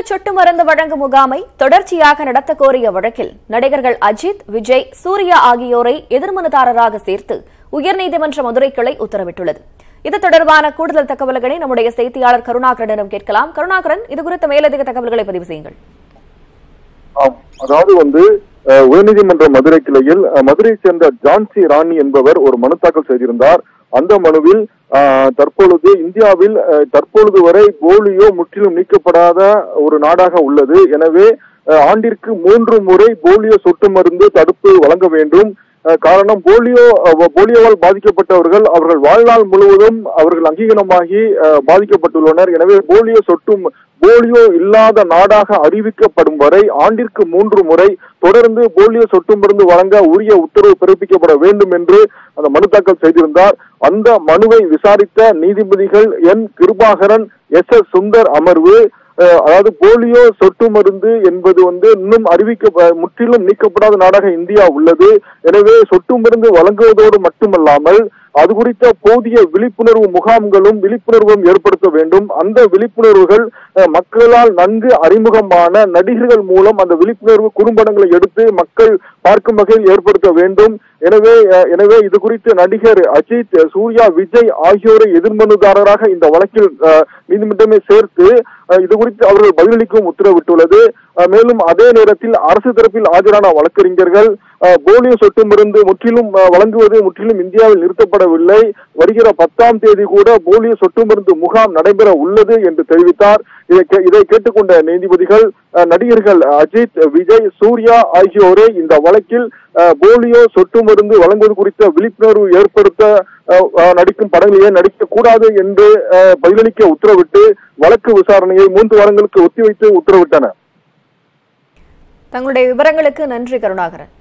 சொட்டு மருந்து வழங்கும் முகாமை தொடர்ச்சியாக நடத்த கோரிய வழக்கில் நடிகர்கள் அஜித், விஜய், சூர்யா ஆகியோரை எதிர்மனுதாரராக சேர்த்து உயர்நீதிமன்ற மதுரை கிளை உத்தரவிட்டுள்ளது. இது தொடர்பான கூடுதல் தகவல்களை நம்முடைய செய்தியாளர் கருணாகரனிடம் கேட்கலாம். கருணாகரன், இது குறித்த மேலதிக தகவல்களை பதிவு செய்யுங்கள். அதாவது உயர்நீதிமன்ற மதுரை கிளையில் மதுரை சேர்ந்த ஜான்சி ராணி என்பவர் ஒரு மனு தாக்கல் செய்திருந்தார். அந்த மனுவில் தற்பொழுது இந்தியாவில் தற்பொழுது வரை போலியோ முற்றிலும் நீக்கப்படாத ஒரு நாடாக உள்ளது. எனவே ஆண்டிற்கு 3 முறை போலியோ சொட்டு மருந்து தடுப்பு வழங்க வேண்டும். காரணம், போலியோவால் பாதிக்கப்பட்டவர்கள் அவர்கள் வாழ்நாள் முழுவதும் அவர்கள் அங்கீகாரமாகி பாதிக்கப்பட்டுள்ளனர். எனவே போலியோ இல்லாத நாடாக அறிவிக்கப்படும் வரை ஆண்டிற்கு 3 முறை தொடர்ந்து போலியோ சொட்டு மருந்து வழங்க உரிய உத்தரவு பிறப்பிக்கப்பட வேண்டும் என்று அந்த மனு தாக்கல் செய்திருந்தார். அந்த மனுவை விசாரித்த நீதிபதிகள் என் கிருபாகரன், எஸ் சுந்தர் அமர்வு, அதாவது போலியோ சொட்டு மருந்து என்பது இன்னும் முற்றிலும் நீக்கப்படாத நாடாக இந்தியா உள்ளது. எனவே சொட்டு மருந்து வழங்குவதோடு மட்டுமல்லாமல் அது குறித்த போதிய விழிப்புணர்வு முகாம்களும் விழிப்புணர்வும் ஏற்படுத்த வேண்டும். அந்த விழிப்புணர்வுகள் மக்களால் நன்கு அறிமுகமான நடிகர்கள் மூலம் அந்த விழிப்புணர்வு குறும்படங்களை எடுத்து மக்கள் பார்க்கும் வகையில் ஏற்படுத்த வேண்டும். எனவே இது குறித்து நடிகர் அஜித், சூர்யா, விஜய் ஆகியோரை எதிர்மனுதாரராக இந்த வழக்கில் நீதிமன்றமே சேர்த்து இது குறித்து அவர்கள் பதிலளிக்கவும் உத்தரவிட்டுள்ளது. மேலும் அதே நேரத்தில் அரசு தரப்பில் ஆஜரான வழக்கறிஞர்கள் போலியோ சொட்டு மருந்து வழங்குவது முற்றிலும் இந்தியாவில் நிறுத்தப்படவில்லை, வருகிற 10ஆம் தேதி கூட போலியோ சொட்டு மருந்து முகாம் நடைபெற உள்ளது என்று தெரிவித்தார். இதை கேட்டுக்கொண்ட நீதிபதிகள் நடிகர்கள் அஜித், விஜய், சூர்யா ஆகியோரை இந்த வழக்கில் போலியோ சொட்டு மருந்து வழங்குவது குறித்த விழிப்புணர்வு ஏற்படுத்த நடிக்கும் படங்களையே நடிக்கக்கூடாது என்று பதிலளிக்க உத்தரவிட்டு வழக்கு விசாரணையை 3 வாரங்களுக்கு ஒத்திவைத்து உத்தரவிட்டனர். தங்களுடைய விவரங்களுக்கு நன்றி கருணாகரன்.